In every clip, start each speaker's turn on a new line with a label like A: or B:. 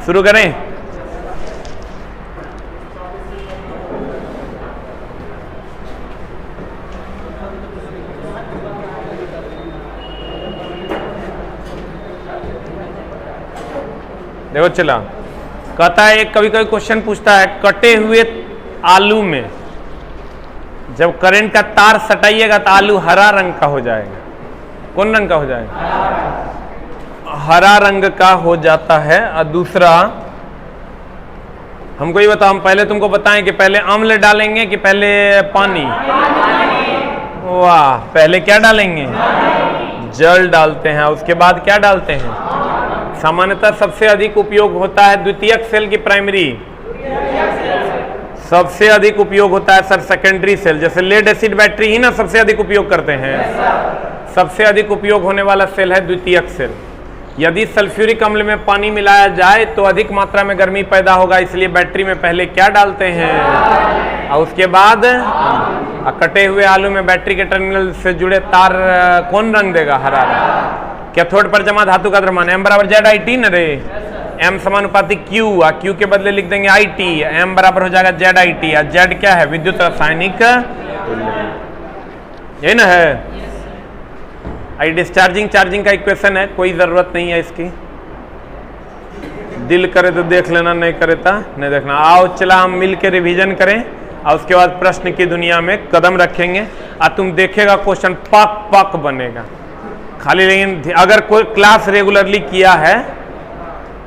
A: शुरू करें। देखो चला, कहता है एक कभी कभी क्वेश्चन पूछता है, कटे हुए आलू में जब करंट का तार सटाइएगा तो आलू हरा रंग का हो जाएगा। कौन रंग का हो जाएगा? हरा रंग का हो जाता है। और दूसरा हमको ये बताओ, हम पहले तुमको बताएं कि पहले अम्ल डालेंगे कि पहले पानी? वाह, पहले क्या डालेंगे? जल डालते हैं। उसके बाद क्या डालते हैं? सामान्यतः सबसे अधिक उपयोग होता है द्वितीयक सेल की प्राइमरी, सबसे अधिक उपयोग होता है सर सेकेंडरी सेल। जैसे लेड एसिड बैटरी ही ना सबसे अधिक उपयोग करते हैं। सबसे अधिक उपयोग होने वाला सेल है द्वितीयक सेल। यदि सल्फ्यूरिक अम्ल में पानी मिलाया जाए तो अधिक मात्रा में गर्मी पैदा होगा, इसलिए बैटरी में पहले क्या डालते हैं? और उसके बाद कटे हुए आलू में बैटरी के टर्मिनल से जुड़े तार कौन रंग देगा? हरा रंग। कैथोड पर जमा धातु का द्रव्यमान m बराबर जेड आई टी न रे, m समानुपाती q, q के बदले लिख देंगे आई टी, m बराबर हो जाएगा जेड आई टी। जेड क्या है? विद्युत रासायनिक, यही ना है। आई डिस्चार्जिंग चार्जिंग का इक्वेशन है, कोई जरूरत नहीं है इसकी। दिल करे तो देख लेना, नहीं करे तो नहीं देखना। आओ चला हम मिल के रिविजन करें और उसके बाद प्रश्न की दुनिया में कदम रखेंगे। और तुम देखेगा क्वेश्चन पक पक बनेगा खाली। लेकिन अगर कोई क्लास रेगुलरली किया है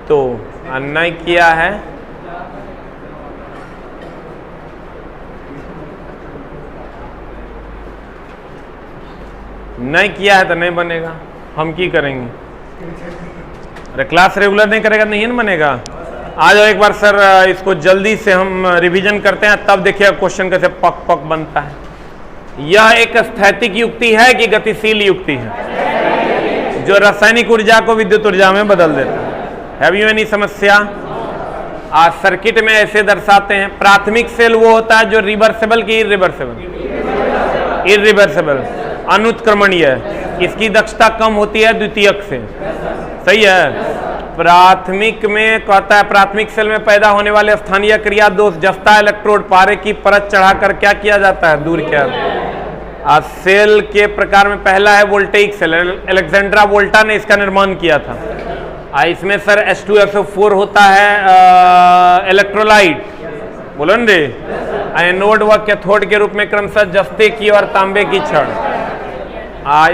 A: तो, नहीं किया है तो नहीं बनेगा। हम की करेंगे? अरे क्लास रेगुलर नहीं करेगा नहीं न बनेगा। आ जाओ एक बार सर, इसको जल्दी से हम रिवीजन करते हैं, तब देखिएगा क्वेश्चन कैसे पक पक बनता है। यह एक स्थैतिक युक्ति है कि गतिशील युक्ति है जो रासायनिक ऊर्जा को विद्युत ऊर्जा में बदल देता है। हैव यू एनी समस्या? आज सर्किट में ऐसे दर्शाते हैं। प्राथमिक सेल वो होता है जो रिवर्सेबल की इरिवर्सेबल, इरिवर्सेबल अनुत्क्रमणीय, इसकी दक्षता कम होती है द्वितीयक से। सही है। प्राथमिक में कहता है प्राथमिक सेल में पैदा होने वाले स्थानीय क्रिया दोष जस्ता इलेक्ट्रोड पारे की परत चढ़ाकर क्या किया जाता है? दूर किया। आज सेल के प्रकार में पहला है वोल्टेइक सेल, अलेक्जेंड्रा वोल्टा ने इसका निर्माण किया था। इसमें सर H2SO4 होता है इलेक्ट्रोलाइट, बोलो न रे। एनोड व कैथोड के रूप में क्रमशः जस्ते की और तांबे की छड़।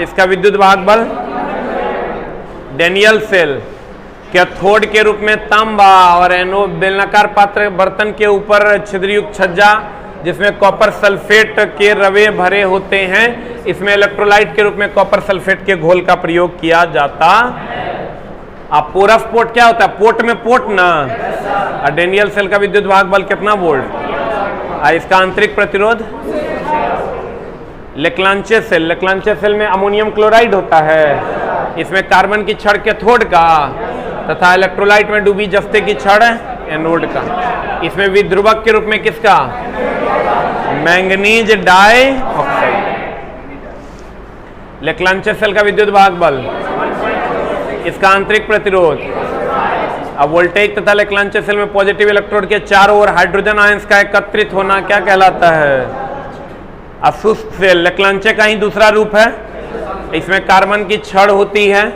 A: इसका विद्युत वाहक बल डेनियल सेल, कैथोड के रूप में तांबा और एनोड बेलनाकार पात्र बर्तन के ऊपर छिद्रयुक्त छज्जा जिसमें कॉपर सल्फेट के रवे भरे होते हैं। इसमें इलेक्ट्रोलाइट के रूप में कॉपर सल्फेट के घोल का प्रयोग किया जाता। अब पोरस पोर्ट क्या होता है? पोर्ट में पोर्ट ना। डेनियल सेल का विद्युत वाहक बल कितना वोल्ट? इसका आंतरिक प्रतिरोध लेक्लांचे सेल, लेक्लांचे सेल में अमोनियम क्लोराइड होता है। इसमें कार्बन की छड़ कैथोड का तथा इलेक्ट्रोलाइट में डूबी जस्ते की छड़ एनोड का। इसमें विध्रुवक के रूप में किसका? Manganese dioxide. Leclanche cell का विद्युत वाहक बल, इसका आंतरिक प्रतिरोध। अब वोल्टेइक तथा लेक्लांचे सेल में पॉजिटिव इलेक्ट्रोड के चारों ओर हाइड्रोजन आयंस का एकत्रित होना क्या कहलाता है? अशुष्क सेल, लेक्लांचे का ही दूसरा रूप है। इसमें कार्बन की छड़ होती है,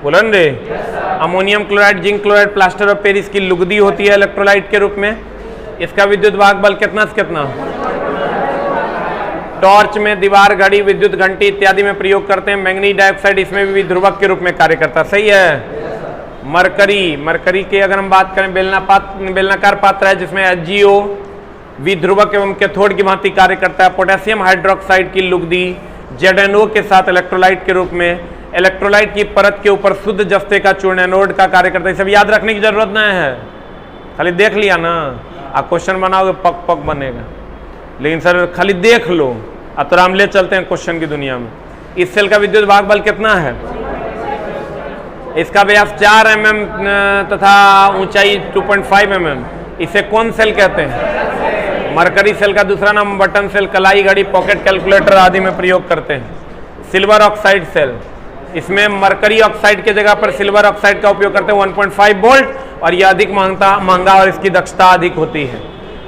A: बोलो न रे। Ammonium chloride, zinc chloride, plaster of Paris की लुगदी होती है इलेक्ट्रोलाइट के रूप में। इसका विद्युत वाहक बल कितना से कितना? टॉर्च में, दीवार घड़ी, विद्युत घंटी इत्यादि में प्रयोग करते हैं। मैंगनीज डाइऑक्साइड इसमें भी विध्रुवक के रूप में कार्य करता है। सही है। मरकरी, मरकरी की अगर हम बात करें बेलनाकार पात्र है जिसमें HgO विध्रुवक एवं कैथोड की भांति कार्य करता है। पोटेशियम हाइड्रोक्साइड की लुगदी ZnO के साथ इलेक्ट्रोलाइट के रूप में इलेक्ट्रोलाइट की परत के ऊपर शुद्ध जस्ते का चूर्ण एनोड का कार्य करता है। सब याद रखने की जरूरत नहीं है, खाली देख लिया ना। आप क्वेश्चन बनाओगे पक पक बनेगा, लेकिन सर खाली देख लो। अब तो हम ले चलते हैं क्वेश्चन की दुनिया में। इस सेल का विद्युत वाहक बल कितना है? इसका व्यास 4 mm तथा ऊंचाई 2.5 mm। इसे कौन सेल कहते हैं? मरकरी सेल का दूसरा नाम बटन सेल, कलाई घड़ी, पॉकेट कैलकुलेटर आदि में प्रयोग करते हैं। सिल्वर ऑक्साइड सेल, इसमें मरकरी ऑक्साइड के जगह पर सिल्वर ऑक्साइड का उपयोग करते हैं 1.5 वोल्ट, और यह अधिक महंगा और इसकी दक्षता अधिक होती है।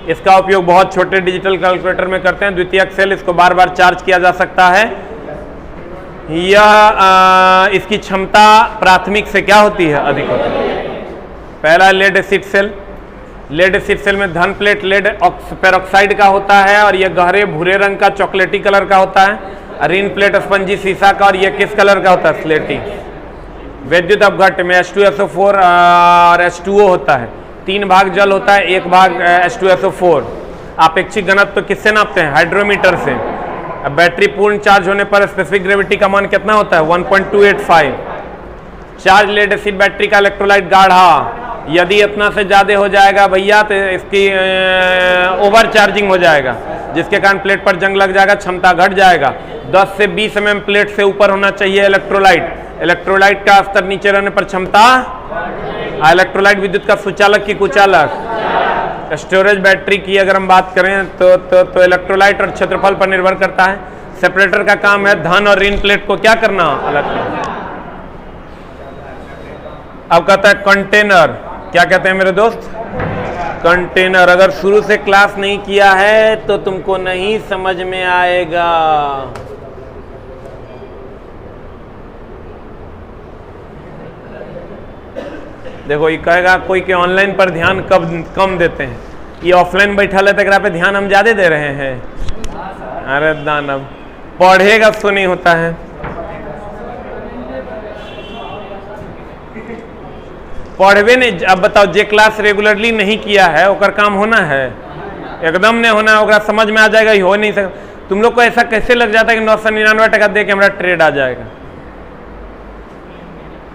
A: इसका उपयोग बहुत छोटे डिजिटल कैलकुलेटर में करते हैं। द्वितीयक सेल, इसको बार बार चार्ज किया जा सकता है। यह इसकी क्षमता प्राथमिक से क्या होती है, अधिक होती है। पहला lead acid cell. Lead acid cell में धन प्लेट लेड पेरोक्साइड का होता है और यह गहरे भूरे रंग का चॉकलेटी कलर का होता है। ऋण प्लेट स्पंजी सीसा का, और यह किस कलर का होता है, स्लेटी। विद्युत अपघट्ट में H2SO4 और H2O होता है। 3 भाग जल होता है, 1 भाग H2SO4। आपेक्षिक घनत्व तो किससे नापते हैं, हाइड्रोमीटर से। अब बैटरी पूर्ण चार्ज होने पर स्पेसिफिक ग्रेविटी का मान कितना होता है, 1.285। चार्ज लेड एसिड बैटरी का इलेक्ट्रोलाइट गाढ़ा यदि इतना से ज़्यादा हो जाएगा भैया तो इसकी ओवर चार्जिंग हो जाएगा, जिसके कारण प्लेट पर जंग लग जाएगा, क्षमता घट जाएगा। 10 से 20 mm प्लेट से ऊपर होना चाहिए इलेक्ट्रोलाइट। इलेक्ट्रोलाइट का स्तर नीचे रहने पर क्षमता, इलेक्ट्रोलाइट विद्युत का सुचालक की कुचालक। स्टोरेज बैटरी की अगर हम बात करें तो इलेक्ट्रोलाइट और क्षेत्रफल पर निर्भर करता है। सेपरेटर का काम है धन और ऋण प्लेट को क्या करना, अलग करना। अब कहता है कंटेनर, क्या कहते हैं मेरे दोस्त, कंटेनर। अगर शुरू से क्लास नहीं किया है तो तुमको नहीं समझ में आएगा। देखो ये कहेगा कोई के ऑनलाइन पर ध्यान कम देते हैं, ये ऑफलाइन बैठा ले तक पे ध्यान हम ज्यादा दे रहे हैं। अरे दानव, पढ़ेगा तो नहीं होता है। पढ़वे नहीं। अब बताओ, जे क्लास रेगुलरली नहीं किया है ओकर काम होना है, एकदम नहीं होना है। ओकरा समझ में आ जाएगा, ही हो नहीं सकता। तुम लोग को ऐसा कैसे लग जाता है कि 999 टका दे के हमारा ट्रेड आ जाएगा।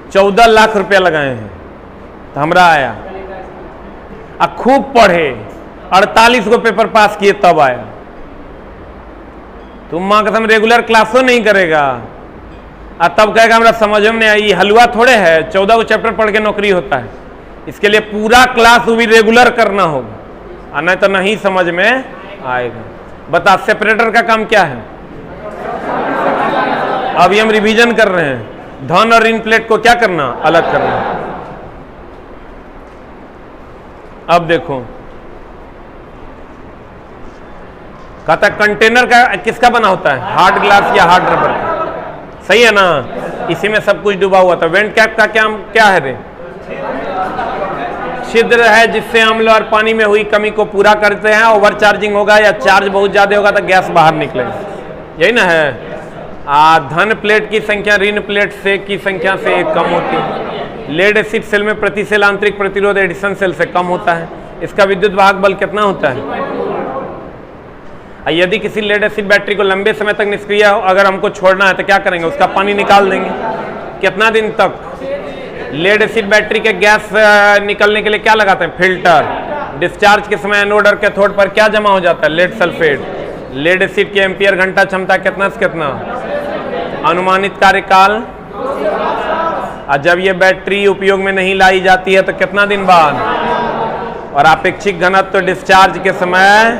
A: 14 लाख रुपया लगाए हैं तो हमरा आया। अब खूब पढ़े, 48 को पेपर पास किए तब आया। तुम मां कसम रेगुलर क्लासों नहीं करेगा और तब कहेगा हमरा समझ में नहीं आई। हलवा थोड़े है 14 को चैप्टर पढ़ के नौकरी होता है। इसके लिए पूरा क्लास वो भी रेगुलर करना होगा, और नहीं तो नहीं समझ में आएगा। बता, सेपरेटर का काम क्या है? अभी हम रिवीजन कर रहे हैं। धन और ऋण प्लेट को क्या करना, अलग करना। अब देखो कहता कंटेनर का किसका बना होता है, हार्ड ग्लास या हार्ड रबर का। सही है ना, इसी में सब कुछ डूबा हुआ था। वेंट कैप का क्या है रे? छिद्र है जिससे अम्ल और पानी में हुई कमी को पूरा करते हैं। ओवर चार्जिंग होगा या चार्ज बहुत ज्यादा होगा तो गैस बाहर निकलेगा, यही ना है। धन प्लेट की संख्या ऋण प्लेट से की संख्या से एक कम होती है। लेड एसिड सेल में प्रति सेल आंतरिक प्रतिरोध एडिशन सेल से कम होता है। इसका विद्युत वाहक बल कितना होता है? यदि किसी लेड एसिड बैटरी को लंबे समय तक निष्क्रिय अगर हमको छोड़ना है तो क्या करेंगे, उसका पानी निकाल देंगे। कितना दिन तक? लेड एसिड बैटरी के गैस निकलने के लिए क्या लगाते हैं, फिल्टर। डिस्चार्ज के समय एनोड और कैथोड पर क्या जमा हो जाता है, लेड सल्फेट। लेड एसिड की एम्पियर घंटा क्षमता कितना से कितना, अनुमानित कार्यकाल। और जब ये बैटरी उपयोग में नहीं लाई जाती है तो कितना दिन बाद। और अपेक्षित घनत्व तो डिस्चार्ज के समय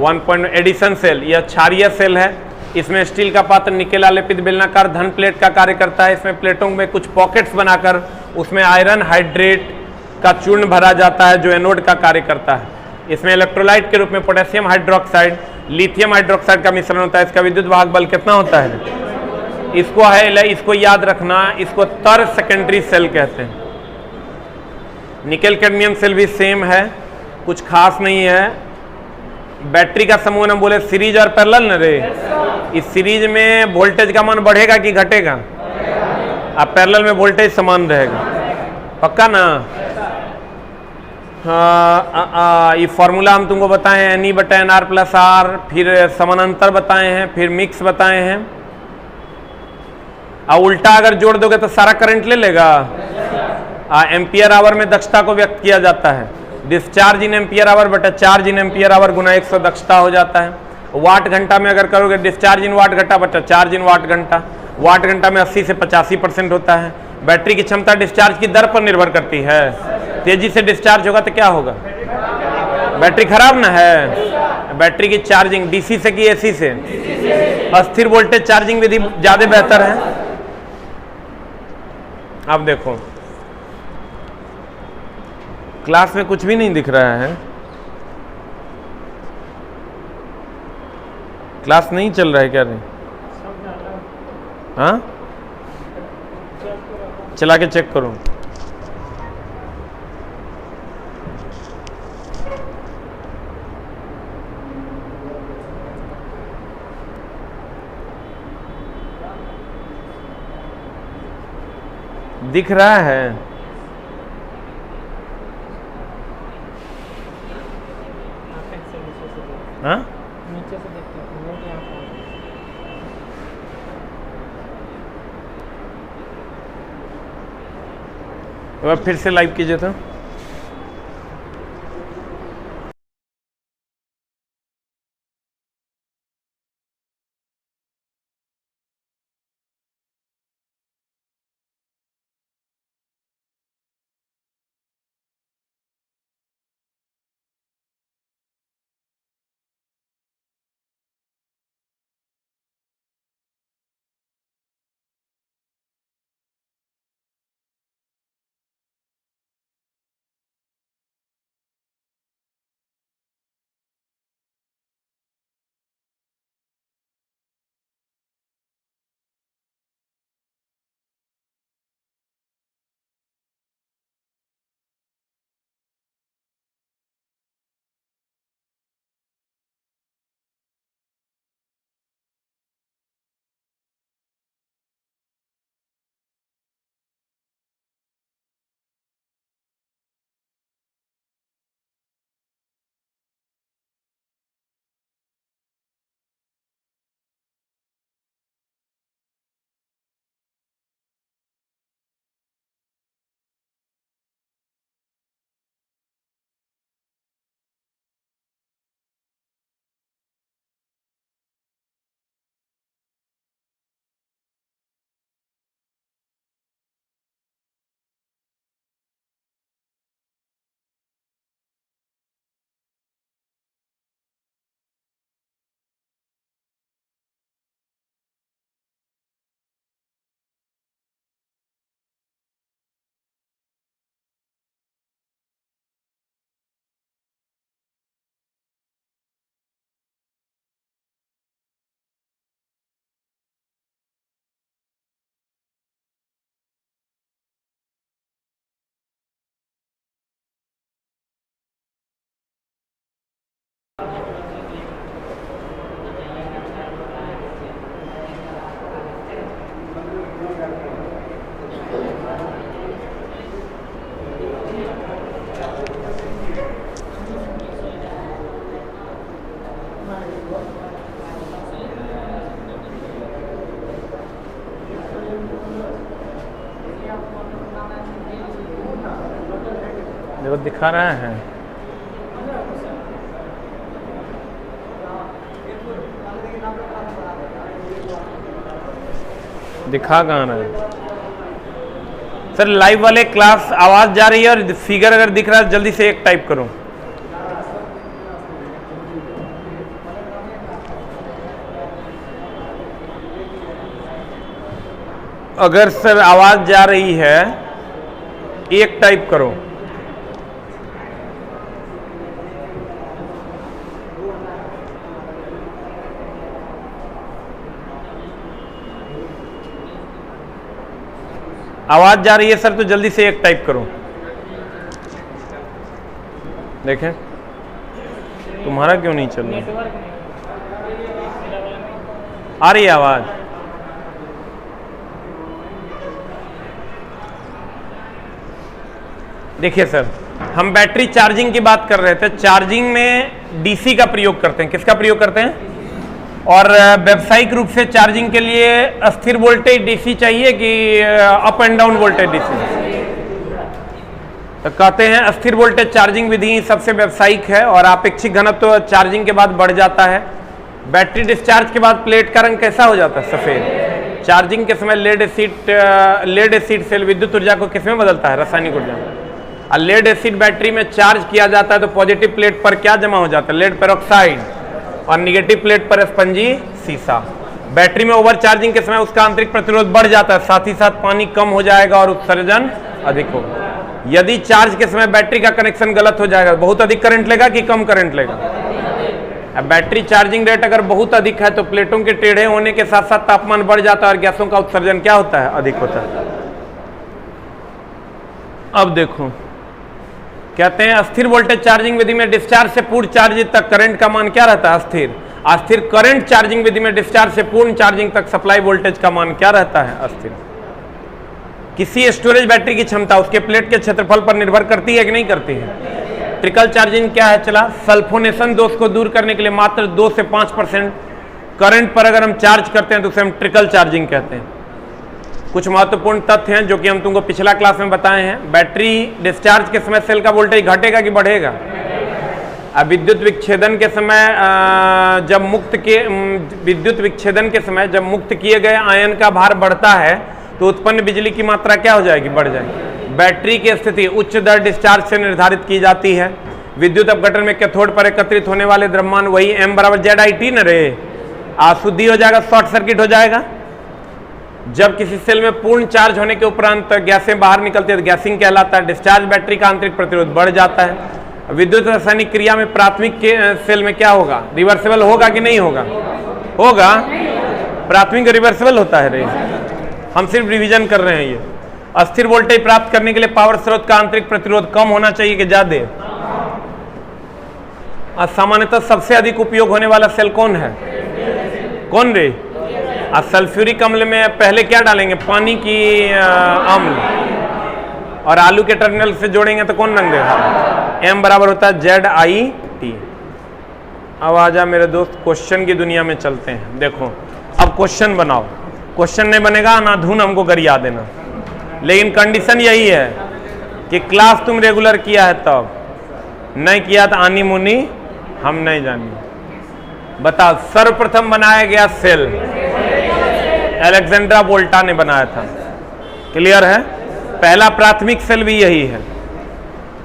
A: 1. एडिशन सेल, यह क्षारीय सेल है। इसमें स्टील का पात्र निकेल आलेपित बेलनाकार धन प्लेट का कार्य करता है। इसमें प्लेटों में कुछ पॉकेट्स बनाकर उसमें आयरन हाइड्रेट का चूर्ण भरा जाता है जो एनोड का कार्य करता है। इसमें इलेक्ट्रोलाइट के रूप में पोटेशियम हाइड्रोक्साइड, लिथियम हाइड्रोक्साइड का मिश्रण होता है। इसका विद्युत वाहक बल कितना होता है? इसको याद रखना, इसको तर सेकेंडरी सेल कहते हैं। निकेल कैडमियम सेल भी सेम है, कुछ खास नहीं है। बैटरी का समूह हम बोले सीरीज और पैरेलल न रे। इस सीरीज में वोल्टेज का मान बढ़ेगा कि घटेगा? अब पैरेलल में वोल्टेज समान रहेगा, पक्का ना। ये फॉर्मूला हम तुमको बताए हैं, Ne/NR+R, फिर समानांतर बताए हैं, फिर मिक्स बताए हैं। उल्टा अगर जोड़ दोगे तो सारा करंट ले लेगा। एम्पियर आवर में दक्षता को व्यक्त किया जाता है। डिस्चार्ज इन एम्पियर आवर बटा चार्ज इन एम्पियर आवर गुना 100 दक्षता हो जाता है। वाट घंटा में अगर करोगे डिस्चार्ज इन वाट घंटा बटा चार्ज इन वाट घंटा। वाट घंटा में 80 से 85% होता है। बैटरी की क्षमता डिस्चार्ज की दर पर निर्भर करती है। तेजी से डिस्चार्ज होगा तो क्या होगा, बैटरी खराब ना है। बैटरी की चार्जिंग डीसी से कि एसी से? अस्थिर वोल्टेज चार्जिंग विधि ज़्यादा बेहतर है। अब देखो क्लास में कुछ भी नहीं दिख रहा है, क्लास नहीं चल रहा है क्या? नहीं, हाँ चला के चेक करो। दिख रहा है? हाँ
B: नीचे से देखते हैं नोट यहाँ पर।
A: अब फिर से लाइव कीजिए तो। देखो दिखा रहा है। दिखा कहाँ रहा है? सर लाइव वाले क्लास आवाज जा रही है और फिगर अगर दिख रहा है जल्दी से एक टाइप करो। अगर सर आवाज जा रही है एक टाइप करो। आवाज जा रही है सर तो जल्दी से एक टाइप करो। देखें तुम्हारा क्यों नहीं चल रहा? आ रही है आवाज? देखिए सर हम बैटरी चार्जिंग की बात कर रहे थे। चार्जिंग में डीसी का प्रयोग करते हैं। किसका प्रयोग करते हैं? और व्यावसायिक रूप से चार्जिंग के लिए अस्थिर वोल्टेज डीसी चाहिए कि up and down voltage DC? तो कहते हैं अस्थिर वोल्टेज चार्जिंग विधि सबसे व्यावसायिक है और अपेक्षित घनत्व तो चार्जिंग के बाद बढ़ जाता है। बैटरी डिस्चार्ज के बाद प्लेट का रंग कैसा हो जाता है? सफेद। चार्जिंग के समय लेड एसिड सेल विद्युत ऊर्जा को किसमें बदलता है? रासायनिक ऊर्जा में। और लेड एसिड बैटरी में चार्ज किया जाता है तो पॉजिटिव प्लेट पर क्या जमा हो जाता है? Lead peroxide. और निगेटिव प्लेट पर स्पंजी सीसा। बैटरी में ओवर चार्जिंग के समय उसका आंतरिक प्रतिरोध बढ़ जाता है, साथ ही साथ पानी कम हो जाएगा और उत्सर्जन अधिक होगा। यदि चार्ज के समय बैटरी का कनेक्शन गलत हो जाएगा, बहुत अधिक करंट लेगा कि कम करंट लेगा? अब बैटरी चार्जिंग रेट अगर बहुत अधिक है तो प्लेटों के टेढ़े होने के साथ साथ तापमान बढ़ जाता है और गैसों का उत्सर्जन क्या होता है? अधिक होता है। अब देखो, कहते हैं अस्थिर वोल्टेज चार्जिंग विधि में डिस्चार्ज से पूर्ण चार्ज तक करंट का मान क्या रहता है? अस्थिर। अस्थिर करंट चार्जिंग विधि में डिस्चार्ज से पूर्ण चार्जिंग तक सप्लाई वोल्टेज का मान क्या रहता है? अस्थिर। किसी स्टोरेज बैटरी की क्षमता उसके प्लेट के क्षेत्रफल पर निर्भर करती है कि नहीं करती है? ट्रिकल चार्जिंग क्या है? चला, सल्फोनेशन दोष को दूर करने के लिए मात्र 2 से 5% करंट पर अगर हम चार्ज करते हैं तो उसे हम ट्रिकल चार्जिंग कहते हैं। कुछ महत्वपूर्ण तथ्य हैं जो कि हम तुमको पिछला क्लास में बताए हैं। बैटरी डिस्चार्ज के समय सेल का वोल्टेज घटेगा कि बढ़ेगा? अब विद्युत विच्छेदन के समय जब मुक्त किए गए आयन का भार बढ़ता है तो उत्पन्न बिजली की मात्रा क्या हो जाएगी? बढ़ जाएगी। बैटरी की स्थिति उच्च दर डिस्चार्ज से निर्धारित की जाती है। विद्युत अपघटन में कैथोड पर एकत्रित होने वाले द्रव्यमान वही M = ZIT न रे, अशुद्धि हो जाएगा, शॉर्ट सर्किट हो जाएगा। जब किसी सेल में पूर्ण चार्ज होने के उपरांत गैसें बाहर निकलती है तो गैसिंग कहलाता है। डिस्चार्ज बैटरी का आंतरिक प्रतिरोध बढ़ जाता है। विद्युत रासायनिक क्रिया में प्राथमिक के सेल में क्या होगा? रिवर्सिबल होगा कि नहीं होगा? होगा। प्राथमिक रिवर्सिबल होता है रे, हम सिर्फ रिवीजन कर रहे हैं। ये अस्थिर वोल्टेज प्राप्त करने के लिए पावर स्रोत का आंतरिक प्रतिरोध कम होना चाहिए कि ज्यादा? सामान्यतः सबसे अधिक उपयोग होने वाला सेल कौन है? कौन रे? सल्फ्यूरिक अम्ल में पहले क्या डालेंगे? पानी की अम्ल, और आलू के टर्मिनल से जोड़ेंगे तो कौन रंग देगा? M बराबर होता है ZIT। अब आजा मेरे दोस्त, क्वेश्चन की दुनिया में चलते हैं। देखो, अब क्वेश्चन बनाओ। क्वेश्चन नहीं बनेगा ना धुन हमको गरिया देना, लेकिन कंडीशन यही है कि क्लास तुम रेगुलर किया है, तब नहीं किया तो आनी मुनी हम नहीं जानी। बताओ, सर्वप्रथम बनाया गया सेल अलेक्जेंड्रा वोल्टा ने बनाया था। क्लियर है? पहला प्राथमिक सेल भी यही है।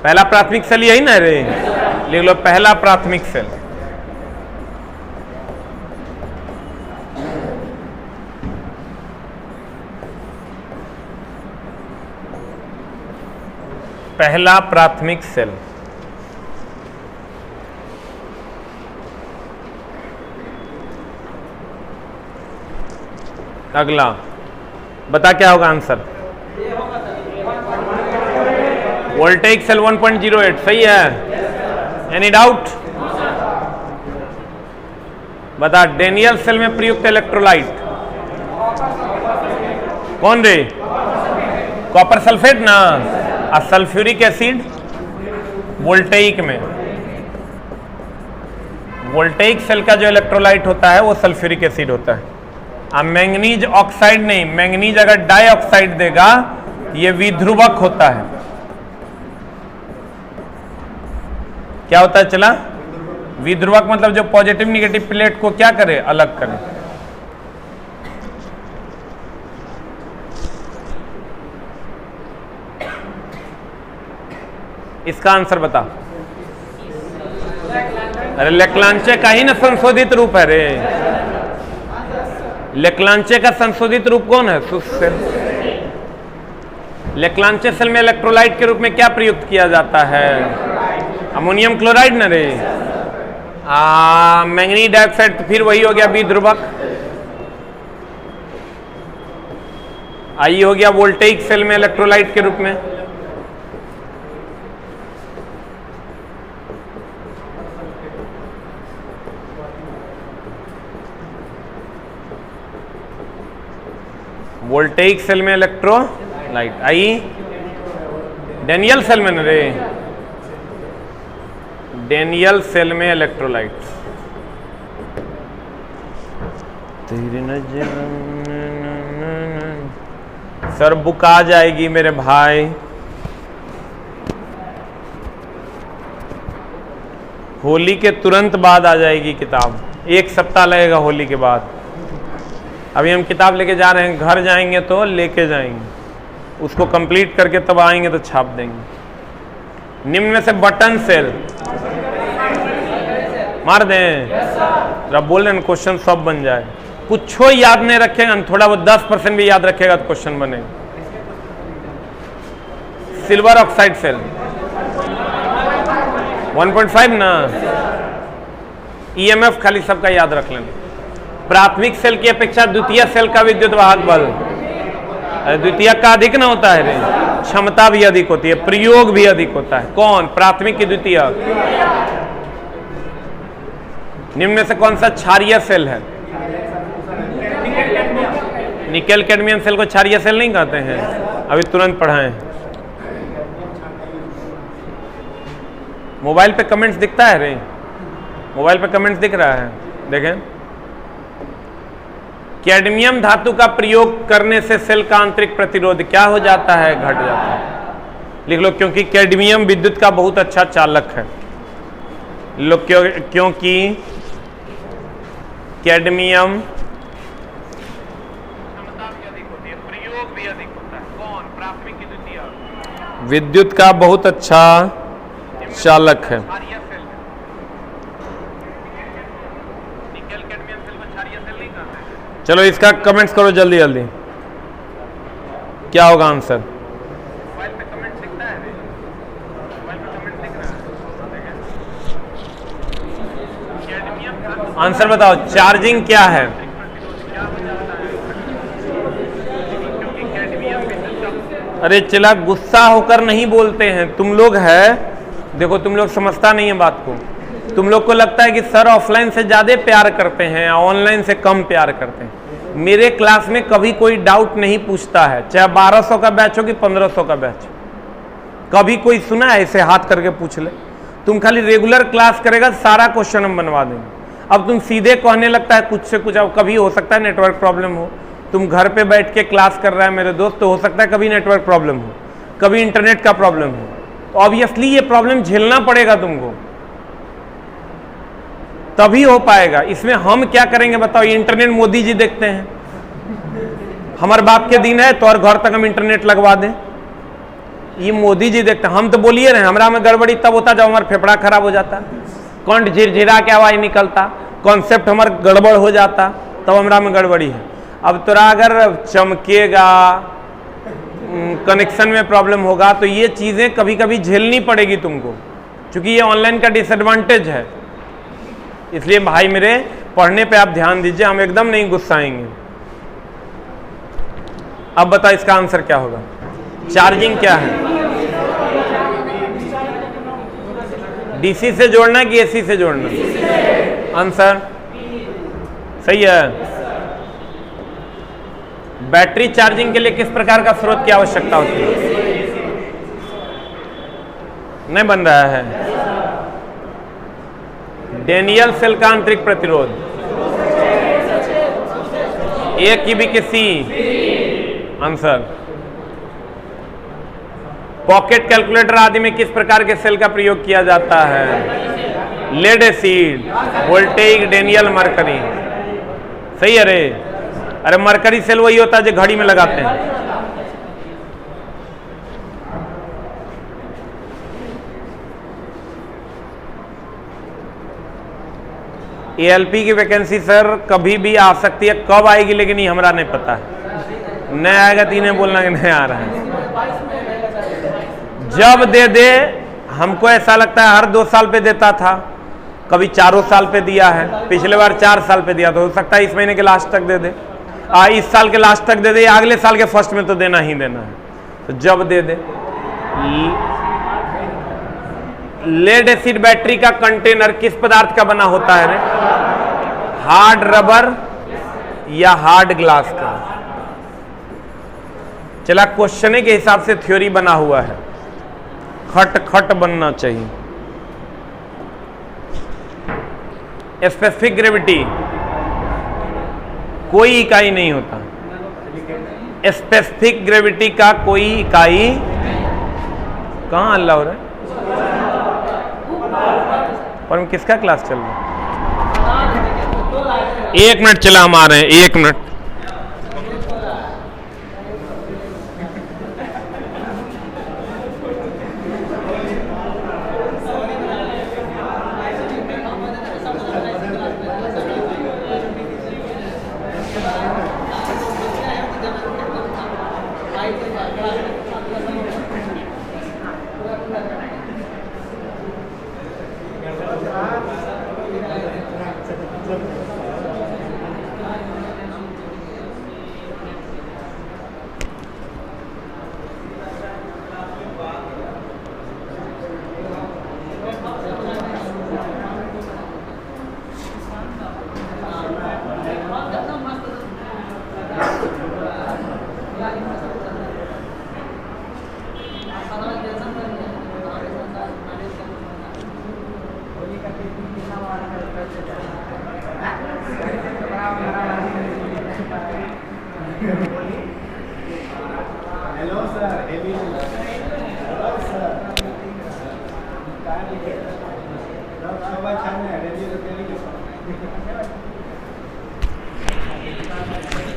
A: पहला प्राथमिक सेल यही ना रे, लिख लो पहला प्राथमिक सेल। पहला प्राथमिक सेल। अगला बता क्या होगा आंसर? वोल्टेज सेल 1.08 सही है। Any doubt? बता, डेनियल सेल में प्रयुक्त इलेक्ट्रोलाइट कौन रे? कॉपर सल्फेट ना, और सल्फ्यूरिक एसिड वोल्टेइक में। वोल्टेइक सेल का जो इलेक्ट्रोलाइट होता है वो सल्फ्यूरिक एसिड होता है। अब मैंगनीज ऑक्साइड नहीं, मैंगनीज अगर डाइऑक्साइड देगा ये विध्रुवक होता है। क्या होता है? चला, विध्रुवक मतलब जो पॉजिटिव निगेटिव प्लेट को क्या करे? अलग करे। इसका आंसर बता। अरे लेक्लांचे का ही ना संशोधित रूप है रे। लेक्लांचे का संशोधित रूप कौन है? सेल। लेक्लांचे सेल में इलेक्ट्रोलाइट के रूप में क्या प्रयुक्त किया जाता है? अमोनियम क्लोराइड ना रे। मैंगनीज डाइऑक्साइड तो फिर वही हो गया विध्रुवक। आई हो गया वोल्टेइक सेल में इलेक्ट्रोलाइट के रूप में। वोल्टेइक सेल में इलेक्ट्रोलाइट आई। डेनियल सेल में न रे, डेनियल सेल में इलेक्ट्रोलाइट। सर बुक आ जाएगी मेरे भाई, होली के तुरंत बाद आ जाएगी किताब। 1 सप्ताह लगेगा होली के बाद। अभी हम किताब लेके जा रहे हैं, घर जाएंगे तो लेके जाएंगे, उसको कंप्लीट करके तब आएंगे तो छाप देंगे। निम्न में से बटन सेल मार दें, जब बोल रहे हैं क्वेश्चन सब बन जाए। कुछ याद नहीं रखेगा, थोड़ा बहुत 10% भी याद रखेगा तो क्वेश्चन बनेगा। सिल्वर ऑक्साइड सेल 1.5 ना, ईएमएफ खाली सबका याद रख लेना। प्राथमिक सेल की अपेक्षा द्वितीय सेल का विद्युत वाहक बल, द्वितीय का अधिक ना होता है रे, क्षमता भी अधिक होती है, प्रयोग भी अधिक होता है। कौन? प्राथमिक की द्वितीय। निम्न में से कौन सा क्षारीय सेल है? निकेल कैडमियम सेल को क्षारीय सेल नहीं कहते हैं, अभी तुरंत पढ़ाएं। मोबाइल पे कमेंट्स दिखता है रे, मोबाइल पे कमेंट्स दिख रहा है, देखें। कैडमियम धातु का प्रयोग करने से सेल का आंतरिक प्रतिरोध क्या हो जाता है? घट जाता है। लिख लो, क्योंकि कैडमियम विद्युत का बहुत अच्छा चालक है। लोग क्योंकि कैडमियम क्षमता भी अधिक होती है, प्रयोग भी अधिक होता है। कौन? प्राथमिक की द्वितीय। विद्युत का बहुत अच्छा चालक है। निकेल कैडमियम सेल को क्षारीय सेल नहीं कहते हैं। चलो इसका कमेंट्स करो जल्दी जल्दी, क्या होगा आंसर? मोबाइल पे कमेंट दिखता है, मोबाइल पे कमेंट दिख रहा है। आंसर बताओ, चार्जिंग क्या है? अरे चला, गुस्सा होकर नहीं बोलते हैं तुम लोग। है देखो, तुम लोग समझता नहीं है बात को। तुम लोग को लगता है कि सर ऑफलाइन से ज्यादा प्यार करते हैं, ऑनलाइन से कम प्यार करते हैं। मेरे क्लास में कभी कोई डाउट नहीं पूछता है, चाहे 1200 का बैच हो कि 1500 का बैच। कभी कोई सुना है इसे हाथ करके पूछ ले? तुम खाली रेगुलर क्लास करेगा, सारा क्वेश्चन हम बनवा देंगे। अब तुम सीधे कहने लगता है कुछ से कुछ। अब कभी हो सकता है नेटवर्क प्रॉब्लम हो, तुम घर पे बैठ के क्लास कर रहा है मेरे दोस्त, तो हो सकता है कभी नेटवर्क प्रॉब्लम हो, कभी इंटरनेट का प्रॉब्लम हो, तो ऑब्वियसली ये प्रॉब्लम झेलना पड़ेगा तुमको, तभी हो पाएगा। इसमें हम क्या करेंगे बताओ? ये इंटरनेट मोदी जी देखते हैं, हमारे बाप के दिन है तो और घर तक हम इंटरनेट लगवा दें, ये मोदी जी देखते हैं। हम तो बोलिए रहे, हमारा में गड़बड़ी तब होता जब हमारा फेफड़ा खराब हो जाता, कंठ झिरझिरा के आवाज निकलता, कॉन्सेप्ट हमारा गड़बड़ हो जाता, तब हमारा में गड़बड़ी है। अब तोरा अगर चमकेगा, कनेक्शन में प्रॉब्लम होगा, तो ये चीजें कभी कभी झेलनी पड़ेगी तुमको, क्योंकि ये ऑनलाइन का डिसएडवांटेज है। इसलिए भाई मेरे, पढ़ने पे आप ध्यान दीजिए, हम एकदम नहीं गुस्साएंगे। अब बताओ इसका आंसर क्या होगा? चार्जिंग क्या है? डीसी से जोड़ना कि एसी से जोड़ना? आंसर सही है। बैटरी चार्जिंग के लिए किस प्रकार का स्रोत की आवश्यकता होती है? नहीं बन रहा है। डेनियल सेल का आंतरिक प्रतिरोध ए की भी किसी? आंसर पॉकेट कैलकुलेटर आदि में किस प्रकार के सेल का प्रयोग किया जाता है? Lead acid, voltaic, Daniell, mercury. सही है रे। अरे मरकरी सेल वही होता है जो घड़ी में लगाते हैं। एएलपी की वैकेंसी सर कभी भी आ सकती है, कब आएगी लेकिन ये हमरा नहीं पता है। नहीं आएगा तो इन्हें बोलना कि नहीं आ रहा है। जब दे दे, हमको ऐसा लगता है हर 2 साल पे देता था, कभी 4 साल पे दिया है, पिछले बार 4 साल पे दिया, तो हो सकता है इस महीने के लास्ट तक दे दे, इस साल के लास्ट तक दे दे, अगले साल के फर्स्ट में तो देना ही देना है, तो जब दे दे। लेड एसिड बैटरी का कंटेनर किस पदार्थ का बना होता है रे? हार्ड रबर या हार्ड ग्लास का? चला, क्वेश्चन के हिसाब से थ्योरी बना हुआ है, खट खट बनना चाहिए। स्पेसिफिक ग्रेविटी कोई इकाई नहीं होता। स्पेसिफिक ग्रेविटी का कोई इकाई कहां अल्लाह हो रहा है? पर किसका क्लास चल रहा है? 1 मिनट चला, हम आ रहे हैं, 1 मिनट।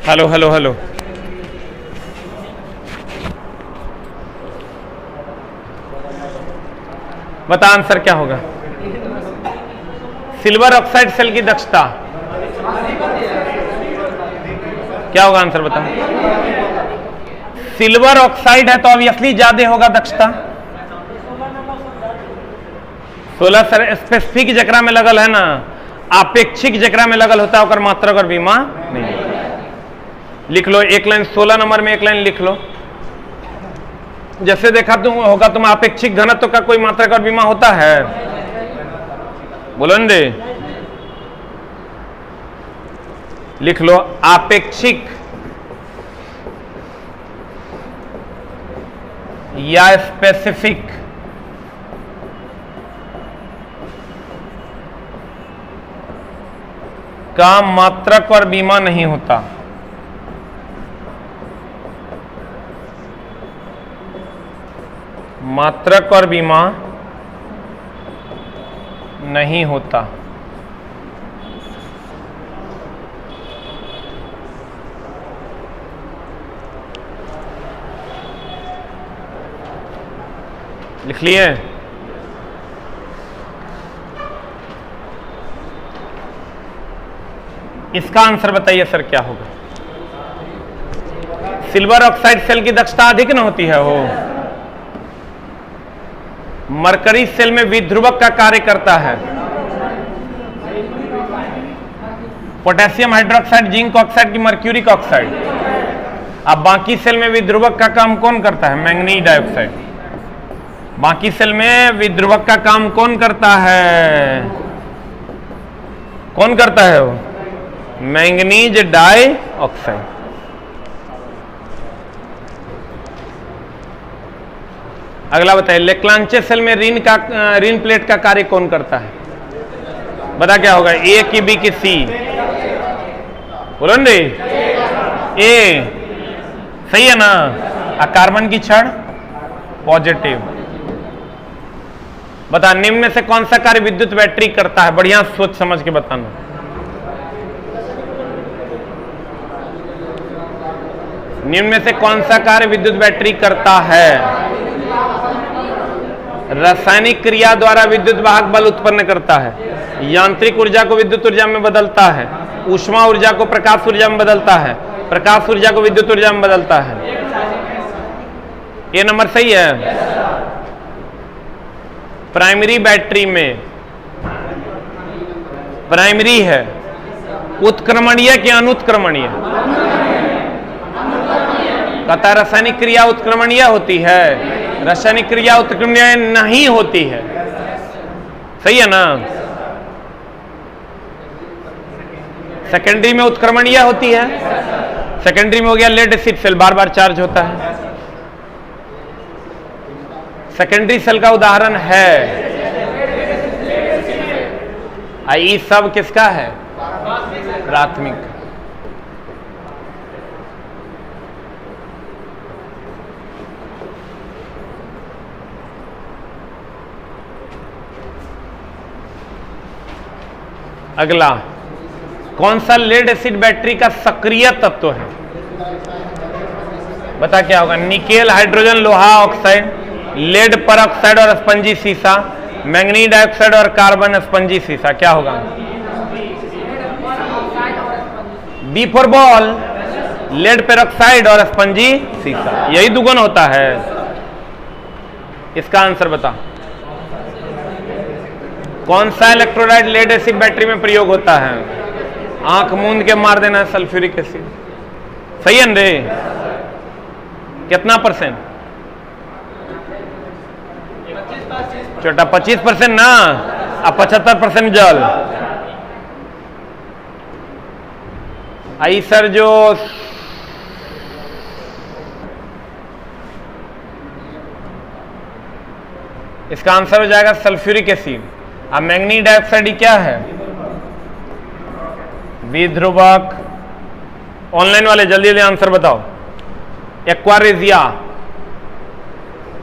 A: हेलो हेलो हेलो, बता आंसर क्या होगा? सिल्वर ऑक्साइड सेल की दक्षता क्या होगा? आंसर बता। सिल्वर ऑक्साइड है तो ऑब्वियसली ज्यादा होगा दक्षता। 16 सर स्पेसिफिक जकरा में लगल है ना, आपेक्षिक जकरा में लगल होता है और मात्रक और बीमा नहीं। लिख लो एक लाइन 16 नंबर में, एक लाइन लिख लो। जैसे देखा तुम होगा तुम आपेक्षिक घनत्व का कोई मात्रक और बीमा होता है? बोलो न रे, लिख लो आपेक्षिक या स्पेसिफिक का मात्रक और बीमा नहीं होता। मात्रक और बीमा नहीं होता। लिख लिए? इसका आंसर बताइए सर क्या होगा? सिल्वर ऑक्साइड सेल की दक्षता अधिक न होती है, वो मरकरी सेल में विध्रुवक का कार्य करता है। पोटेशियम हाइड्रोक्साइड, जिंक ऑक्साइड की मर्क्यूरिक ऑक्साइड। अब बाकी सेल में विध्रुवक का काम कौन करता है? Manganese dioxide. बाकी सेल में विध्रुवक का काम कौन करता है? कौन करता है वो? Manganese dioxide. अगला बताइए, लेक्लांचे सेल में ऋण प्लेट का कार्य कौन करता है? बता क्या होगा? ए की बी की सी? बोलो न रे, ए सही है ना? कार्बन की छड़ पॉजिटिव। बता निम्न में से कौन सा कार्य विद्युत बैटरी करता है? बढ़िया सोच समझ के बताना। निम्न में से कौन सा कार्य विद्युत बैटरी करता है? रासायनिक क्रिया द्वारा विद्युत वाहक बल उत्पन्न करता है, यांत्रिक ऊर्जा को विद्युत ऊर्जा में बदलता है, ऊष्मा ऊर्जा को प्रकाश ऊर्जा में बदलता है, प्रकाश ऊर्जा को विद्युत ऊर्जा में बदलता है। ये नंबर सही है। प्राइमरी बैटरी में प्राइमरी है, उत्क्रमणीय कि अनुत्क्रमणीय? कहता है रासायनिक क्रिया उत्क्रमणीय होती है, रासायनिक क्रिया उत्क्रमणीय नहीं होती है। सही है ना? सेकेंडरी में उत्क्रमणीय होती है। सेकेंडरी में हो गया लेड एसिड सेल, बार बार चार्ज होता है। सेकेंडरी सेल का उदाहरण है। ये सब किसका है? प्राथमिक। अगला, कौन सा लेड एसिड बैटरी का सक्रिय तत्व है? बता क्या होगा? निकेल, हाइड्रोजन, लोहा oxide, lead peroxide spongy सीसा, मैंगनीज डाइऑक्साइड और कार्बन स्पंजी सीसा। क्या होगा? B for ball, lead peroxide और स्पंजी सीसा, यही दुगुन होता है। इसका आंसर बता। कौन सा इलेक्ट्रोलाइट लेड एसिड बैटरी में प्रयोग होता है? आंख मूंद के मार देना, सल्फ्यूरिक एसिड। सही है रे? कितना परसेंट? छोटा 25% ना, अब 75% जल। आई सर जो इसका आंसर हो जाएगा सल्फ्यूरिक एसिड। अब मैंगनीज डाइऑक्साइड क्या है? विध्रुवक। ऑनलाइन वाले जल्दी जल्दी आंसर बताओ। एक्वारेजिया,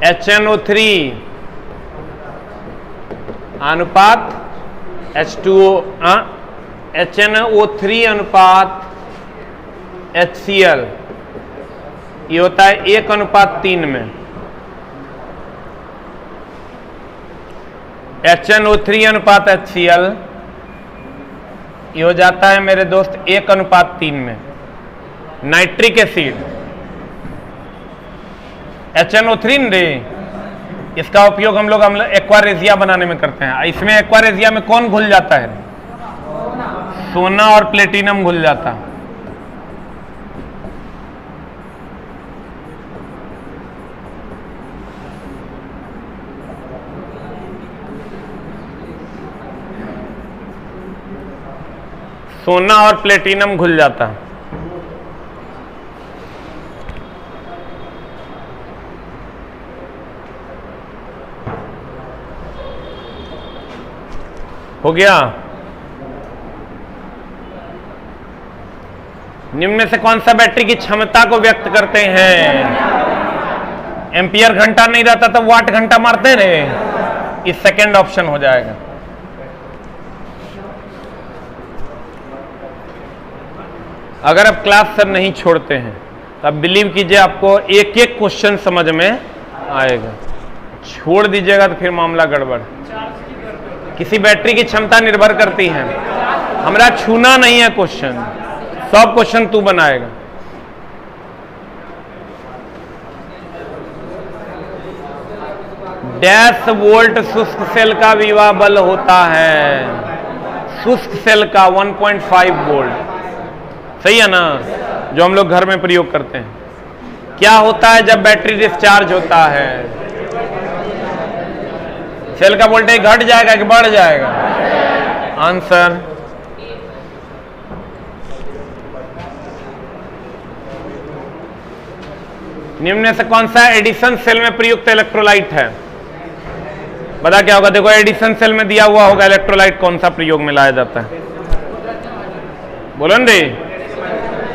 A: HNO3, अनुपात H2O HNO3 अनुपात HCl, ये होता है 1:3 में। HNO3 अनुपात HCl ये हो जाता है मेरे दोस्त 1:3 में। नाइट्रिक एसिड HNO3 रे, इसका उपयोग हम लोग एक्वारेजिया बनाने में करते हैं। इसमें एक्वारेजिया में कौन घुल जाता है? सोना और प्लेटिनम घुल जाता है। सोना और प्लेटिनम घुल जाता है। हो गया। निम्न में से कौन सा बैटरी की क्षमता को व्यक्त करते हैं? एम्पियर घंटा नहीं रहता तो वाट घंटा मारते रहे, इस सेकंड ऑप्शन हो जाएगा। अगर आप क्लास सर नहीं छोड़ते हैं तो आप बिलीव कीजिए आपको एक एक क्वेश्चन समझ में आएगा। छोड़ दीजिएगा तो फिर मामला गड़बड़। किसी बैटरी की क्षमता निर्भर करती है। हमारा छूना नहीं है क्वेश्चन, सब क्वेश्चन तू बनाएगा। डैश वोल्ट शुष्क सेल का विभव बल होता है। शुष्क सेल का 1.5 वोल्ट, सही है ना, जो हम लोग घर में प्रयोग करते हैं। क्या होता है जब बैटरी डिस्चार्ज होता है? सेल का वोल्टेज घट जाएगा कि बढ़ जाएगा? आंसर निम्न में से कौन सा एडिशन सेल में प्रयुक्त इलेक्ट्रोलाइट है? बता क्या होगा? देखो एडिशन सेल में दिया हुआ होगा इलेक्ट्रोलाइट कौन सा प्रयोग में लाया जाता है? बोलो न रे,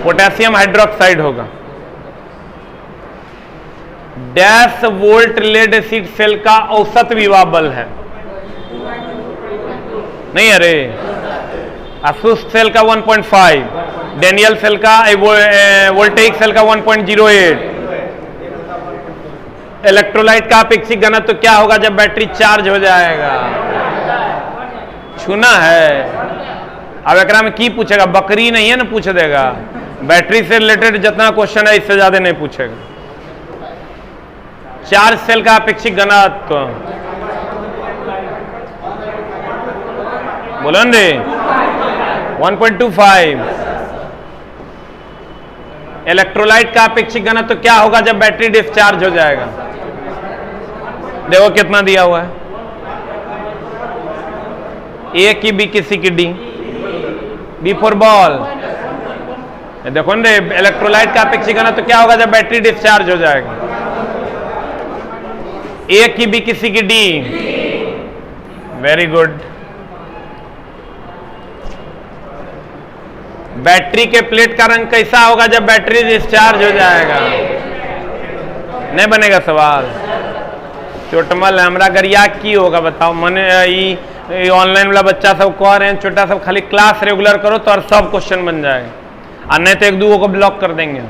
A: पोटेशियम हाइड्रोक्साइड होगा। Dash volt lead acid cell का औसत विभव बल है। नहीं अरे, शुष्क सेल का 1.5, डेनियल सेल का वोल्टेइक सेल का 1.08। इलेक्ट्रोलाइट का अपेक्षित घनत्व तो क्या होगा जब बैटरी चार्ज हो जाएगा? छूना है। अब एकरा में की पूछेगा? बकरी नहीं है ना, पूछ देगा। बैटरी से रिलेटेड जितना क्वेश्चन है इससे ज्यादा नहीं पूछेगा। चार्ज सेल का अपेक्षित घनत्व बोलो न रे, 1.25। इलेक्ट्रोलाइट का अपेक्षित घनत्व तो क्या होगा जब बैटरी डिस्चार्ज हो जाएगा? देखो कितना दिया हुआ है, ए की बी की सी की डी, बी फॉर बॉल। देखो न रे, इलेक्ट्रोलाइट का अपेक्षित घनत्व तो क्या होगा जब बैटरी डिस्चार्ज हो जाएगा? ए की बी की सी की डी। Very good. बैटरी के प्लेट का रंग कैसा होगा जब बैटरी डिस्चार्ज हो जाएगा? नहीं बनेगा सवाल। चोटमल हमरा गरिया की होगा बताओ? मने ऑनलाइन वाला बच्चा सब कह रहे हैं छोटा सब खाली क्लास रेगुलर करो तो और सब क्वेश्चन बन जाएगा, और नहीं तो एक दो को ब्लॉक कर देंगे।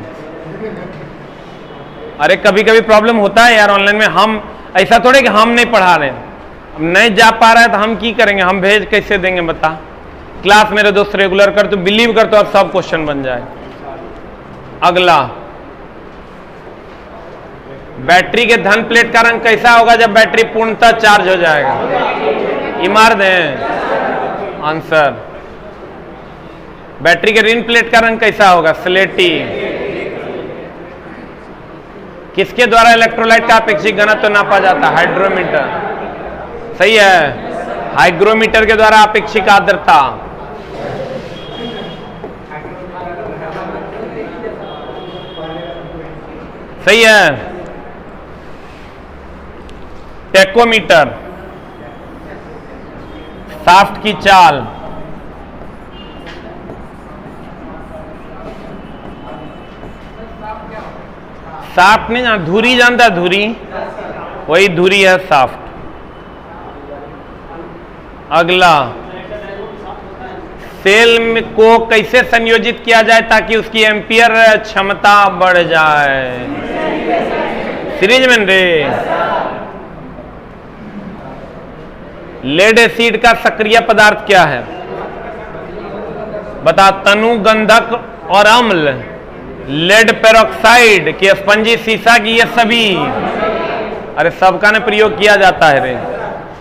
A: अरे कभी कभी प्रॉब्लम होता है यार ऑनलाइन में। हम ऐसा थोड़े कि हम नहीं पढ़ा रहे हैं, नहीं जा पा रहा है तो हम की करेंगे? हम भेज कैसे देंगे बता? क्लास मेरे दोस्त रेगुलर कर तो बिलीव कर तो और सब क्वेश्चन बन जाए। अगला, बैटरी के धन प्लेट का रंग कैसा होगा जब बैटरी पूर्णतः चार्ज हो जाएगा? ये मार दें आंसर। बैटरी के ऋण प्लेट का रंग कैसा होगा? स्लेटी। किसके द्वारा इलेक्ट्रोलाइट का अपेक्षित घनत्व नापा जाता है? हाइड्रोमीटर। सही है, हाइग्रोमीटर के द्वारा अपेक्षित आर्द्रता। सही है। टेकोमीटर, शाफ्ट की चाल। शाफ्ट नहीं जान, धुरी जानता है? धुरी, वही धुरी है शाफ्ट। अगला, सेल को कैसे संयोजित किया जाए ताकि उसकी एम्पियर क्षमता बढ़ जाए? सीरीज में रे। लेड एसिड का सक्रिय पदार्थ क्या है? बता। तनु, गंधक और अम्ल। लेड पेरोक्साइड की, स्पंजी शीशा की, ये सभी। अरे सबका ने प्रयोग किया जाता है रे।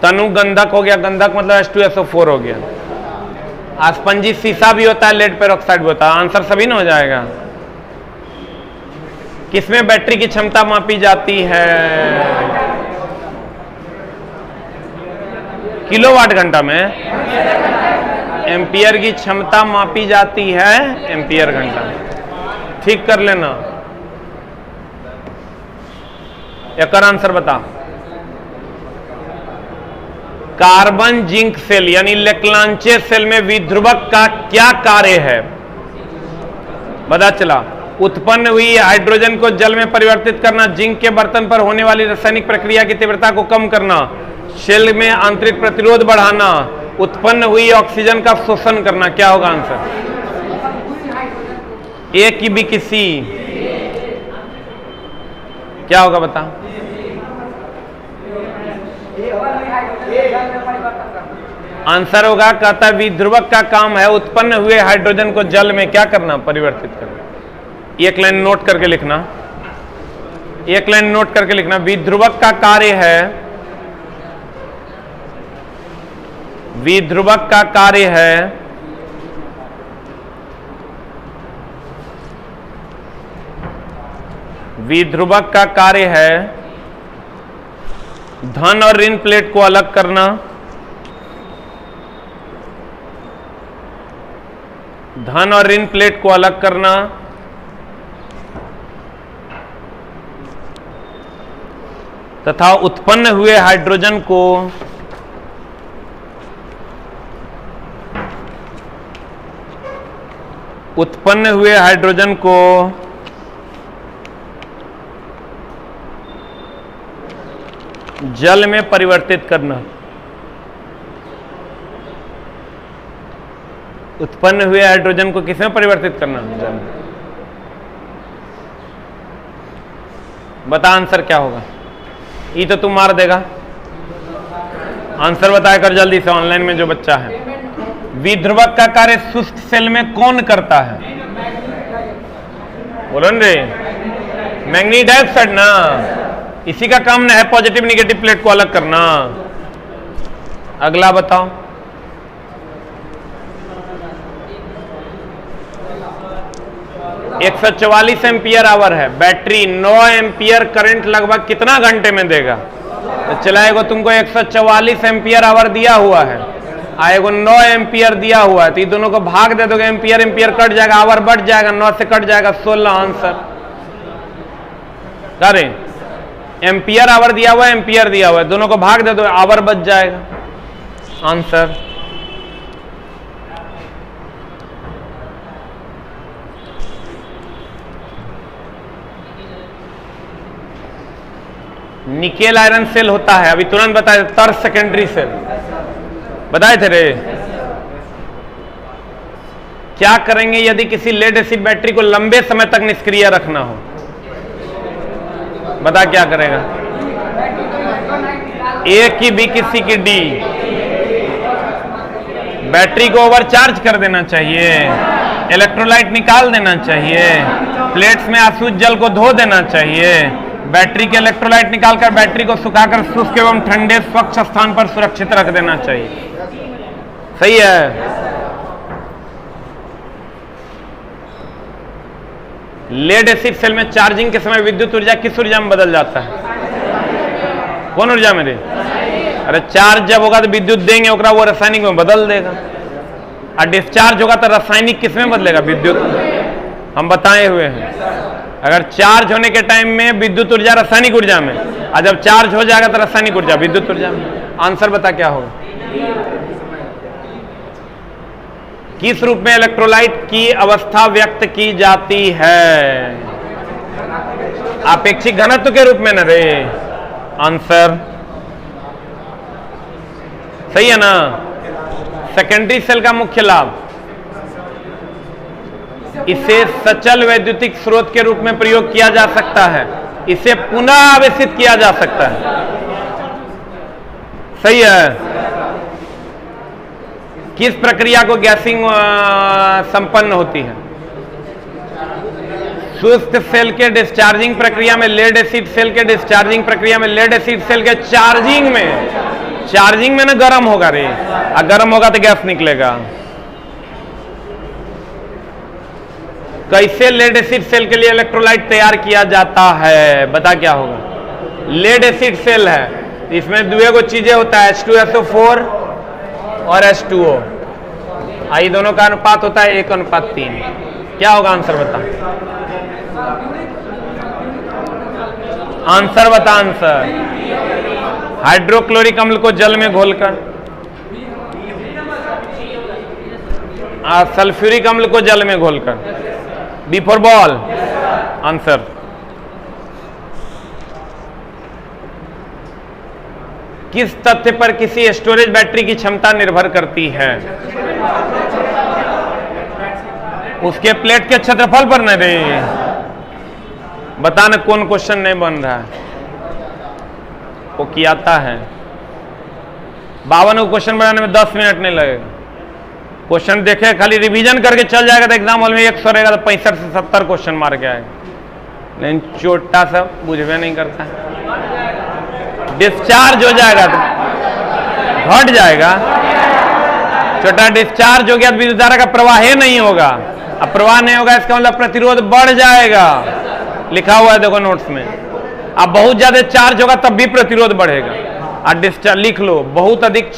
A: तनु गंधक हो गया, गंधक मतलब H2SO4 हो गया। स्पंजी शीशा भी होता है, लेड पेरोक्साइड भी होता है। आंसर सभी ना हो जाएगा। किसमें बैटरी की क्षमता मापी जाती है? किलोवाट घंटा में। एम्पियर की क्षमता मापी जाती है एम्पियर घंटा। ठीक कर लेना। एक और आंसर बता। कार्बन जिंक सेल यानी लेक्लांचे सेल में विध्रुवक का क्या कार्य है? पता चला। उत्पन्न हुई हाइड्रोजन को जल में परिवर्तित करना, जिंक के बर्तन पर होने वाली रासायनिक प्रक्रिया की तीव्रता को कम करना, सेल में आंतरिक प्रतिरोध बढ़ाना, उत्पन्न हुई ऑक्सीजन का शोषण करना। क्या होगा आंसर? ए की बी की सी? क्या होगा बता। आंसर होगा, कहता विध्रुवक का काम है उत्पन्न हुए हाइड्रोजन को जल में क्या करना? परिवर्तित करना। एक लाइन नोट करके लिखना, एक लाइन नोट करके लिखना। विध्रुवक का कार्य है, विध्रुवक का कार्य है विध्रुवक का कार्य है धन और ऋण प्लेट को अलग करना, धन और ऋण प्लेट को अलग करना, तथा उत्पन्न हुए हाइड्रोजन को जल में परिवर्तित करना। उत्पन्न हुए हाइड्रोजन को किसमें परिवर्तित करना? जल में। बता आंसर क्या होगा? ये तो तू मार देगा। आंसर बताया कर जल्दी से, ऑनलाइन में जो बच्चा है। विध्रुवक का कार्य शुष्क सेल में कौन करता है? बोलो न रे। मैंगनीज डाइऑक्साइड ना, इसी का काम ना है पॉजिटिव निगेटिव प्लेट को अलग करना। अगला बताओ। एक 144 एम्पियर आवर है बैटरी, 9 एम्पियर करंट लगभग कितना घंटे में देगा? तो चलाएगा। तुमको 144 एम्पियर आवर दिया हुआ है, आएगा 9 एम्पियर दिया हुआ है, तो ये दोनों को भाग दे दोगे, एम्पियर एम्पियर कट जाएगा, आवर बढ़ जाएगा, 9 से कट जाएगा 16। आंसर करें। एम्पियर आवर दिया हुआ है, एम्पियर दिया हुआ है, दोनों को भाग दे दो, आवर बच जाएगा। आंसर निकेल आयरन सेल होता है। अभी तुरंत बताए, टर्स सेकेंडरी सेल बताए थे रे। क्या करेंगे यदि किसी लेड एसिड बैटरी को लंबे समय तक निष्क्रिय रखना हो? बता क्या करेगा? ए की बी की सी की डी? बैटरी को ओवरचार्ज कर देना चाहिए, इलेक्ट्रोलाइट निकाल देना चाहिए, प्लेट्स में आसुत जल को धो देना चाहिए, बैटरी के इलेक्ट्रोलाइट निकालकर बैटरी को सुखाकर शुष्क एवं ठंडे स्वच्छ स्थान पर सुरक्षित रख देना चाहिए। सही है। लेड एसिड सेल में चार्जिंग के समय विद्युत ऊर्जा किस ऊर्जा में बदल जाता है? कौन ऊर्जा में रे? अरे चार्ज जब होगा तो विद्युत देंगे ओकरा, वो रासायनिक में बदल देगा। और डिस्चार्ज होगा तो रासायनिक किस में बदलेगा? विद्युत। हम बताए हुए हैं, अगर चार्ज होने के टाइम में विद्युत ऊर्जा रासायनिक ऊर्जा में, और जब चार्ज हो जाएगा तो रासायनिक ऊर्जा विद्युत ऊर्जा में। आंसर बता क्या होगा? किस रूप में इलेक्ट्रोलाइट की अवस्था व्यक्त की जाती है? आपेक्षिक घनत्व के रूप में न रे। आंसर सही है ना? सेकेंडरी सेल का मुख्य लाभ, इसे सचल वैद्युतिक स्रोत के रूप में प्रयोग किया जा सकता है, इसे पुनः आवेशित किया जा सकता है। सही है। किस प्रक्रिया को गैसिंग संपन्न होती है? शुष्क सेल के डिस्चार्जिंग प्रक्रिया में, लेड एसिड सेल के डिस्चार्जिंग प्रक्रिया में, लेड एसिड सेल के चार्जिंग में ना गर्म होगा रे, और गर्म होगा तो गैस निकलेगा। कैसे लेड एसिड सेल के लिए इलेक्ट्रोलाइट तैयार किया जाता है? बता क्या होगा? लेड एसिड सेल है, इसमें दुए को चीजें होता है, H2SO4 और H2O। आई दोनों का अनुपात होता है 1:3। क्या होगा आंसर बता? आंसर बता, आंसर। हाइड्रोक्लोरिक अम्ल को जल में घोलकर, सल्फ्यूरिक अम्ल को जल में घोलकर। B for ball, answer. किस तथ्य पर किसी स्टोरेज बैटरी की क्षमता निर्भर करती है? उसके प्लेट के क्षेत्रफल पर नहीं रे। बताना कौन क्वेश्चन नहीं बन रहा है? वो कियाता है। 52 को क्वेश्चन बनाने में 10 मिनट नहीं लगेगा। क्वेश्चन देखे खाली रिवीजन करके चल जाएगा तो एग्जाम हॉल में 100 रहेगा तो 65 से 70 क्वेश्चन मार के आएगा, लेकिन छोटा सा बुझवे नहीं करता है। डिस्चार्ज हो जाएगा तो घट जाएगा, छोटा डिस्चार्ज हो गया तो विद्युत धारा का प्रवाह ही नहीं होगा। अब प्रवाह नहीं होगा इसका मतलब प्रतिरोध बढ़ जाएगा, लिखा हुआ है देखो नोट्स में। अब बहुत ज्यादा चार्ज होगा तब भी प्रतिरोध बढ़ेगा। और डिस्चार्ज लिख लो, बहुत अधिक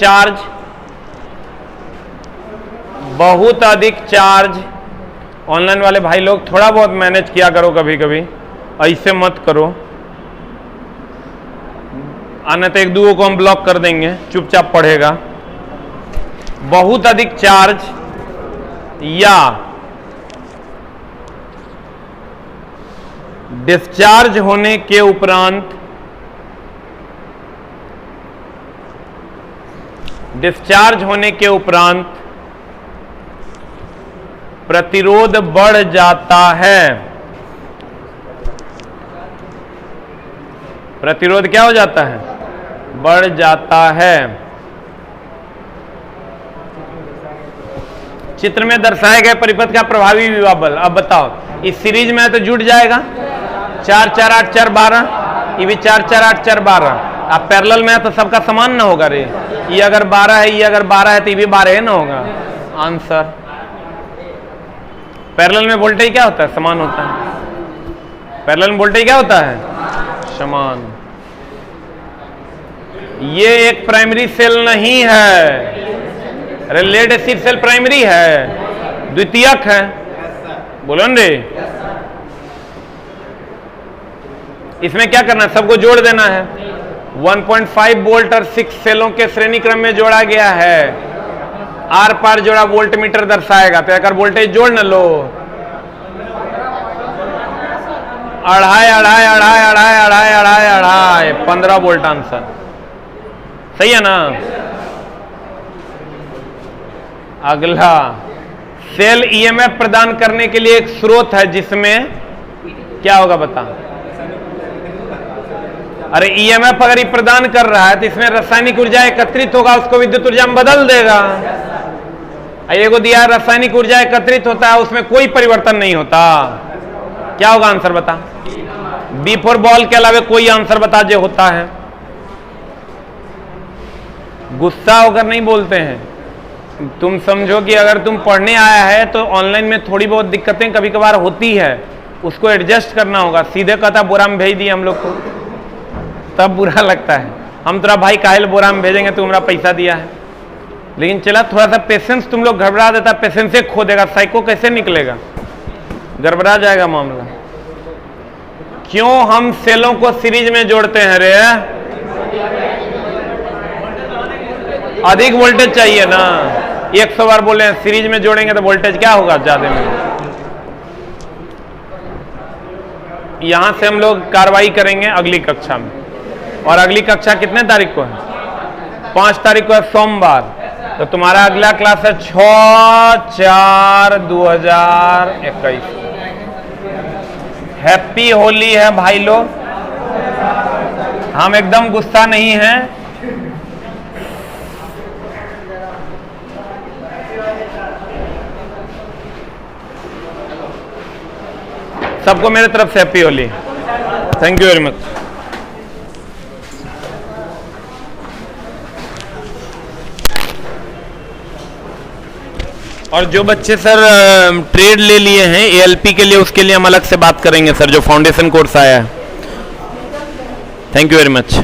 A: चार्ज। ऑनलाइन वाले भाई लोग थोड़ा बहुत मैनेज किया करो, कभी कभी ऐसे मत करो, आने तो एक दो को हम ब्लॉक कर देंगे, चुपचाप पढ़ेगा। बहुत अधिक चार्ज या डिस्चार्ज होने के उपरांत प्रतिरोध बढ़ जाता है। प्रतिरोध क्या हो जाता है? बढ़ जाता है। चित्र में दर्शाए गए परिपथ का प्रभावी विभव बल। अब बताओ, इस सीरीज में तो जुट जाएगा 4 4 8 4 12, ये भी 4 4 8 4 12। अब पैरेलल में है तो सबका समान ना होगा रे। ये अगर 12 है, ये अगर 12 है तो ये भी 12 ही ना होगा। आंसर। पैरेलल में वोल्टेज क्या होता है? समान होता है। पैरेलल में वोल्टेज क्या होता है? समान। ये एक प्राइमरी सेल नहीं है। अरे लेड एसिड सेल प्राइमरी है, द्वितीयक है। बोलो रे, इसमें क्या करना है? सबको जोड़ देना है। 1.5 वोल्ट और 6 सेलों के श्रेणी क्रम में जोड़ा गया है। आर पार जोड़ा वोल्ट मीटर दर्शाएगा। तो अगर वोल्टेज जोड़ न लो, 15 वोल्ट आंसर। सही है ना? अगला, सेल ईएमएफ प्रदान करने के लिए एक स्रोत है जिसमें क्या होगा बता? अरे ईएमएफ अगर ये प्रदान कर रहा है तो इसमें रासायनिक ऊर्जा एकत्रित होगा, उसको विद्युत ऊर्जा में बदल देगा। एगो दिया रासायनिक ऊर्जा एकत्रित होता है, उसमें कोई परिवर्तन नहीं होता। क्या होगा आंसर बता? बी फॉर बॉल के अलावा कोई आंसर बता जो होता है। गुस्सा होकर नहीं बोलते हैं। तुम समझो कि अगर तुम पढ़ने आया है तो ऑनलाइन में थोड़ी बहुत दिक्कतें कभी कभार होती है, उसको एडजस्ट करना होगा। सीधे कहता बोरा में भेज दिए हम लोग को, तब बुरा लगता है। हम तेरा भाई काहे बोरा में भेजेंगे, तू हमारा पैसा दिया है। लेकिन चला थोड़ा सा पेशेंस, तुम लोग घबरा देता, पेशेंस से खो देगा, साइको कैसे निकलेगा, गड़बड़ा जाएगा मामला। क्यों हम सेलों को सीरीज में जोड़ते हैं रे? अधिक वोल्टेज चाहिए ना। 100 बार बोले सीरीज में जोड़ेंगे तो वोल्टेज क्या होगा? ज्यादा में। यहां से हम लोग कार्रवाई करेंगे अगली कक्षा में। और अगली कक्षा कितने तारीख को है? 5 तारीख को है, सोमवार। तो तुम्हारा अगला क्लास है 6/4/2021। हैप्पी होली है भाई लोग, हम एकदम गुस्सा नहीं हैं। सबको मेरे तरफ से happy Holi. Thank you very much. और जो बच्चे सर ट्रेड ले लिए हैं एएलपी के लिए, उसके लिए हम अलग से बात करेंगे सर, जो फाउंडेशन कोर्स आया है। Thank you very much.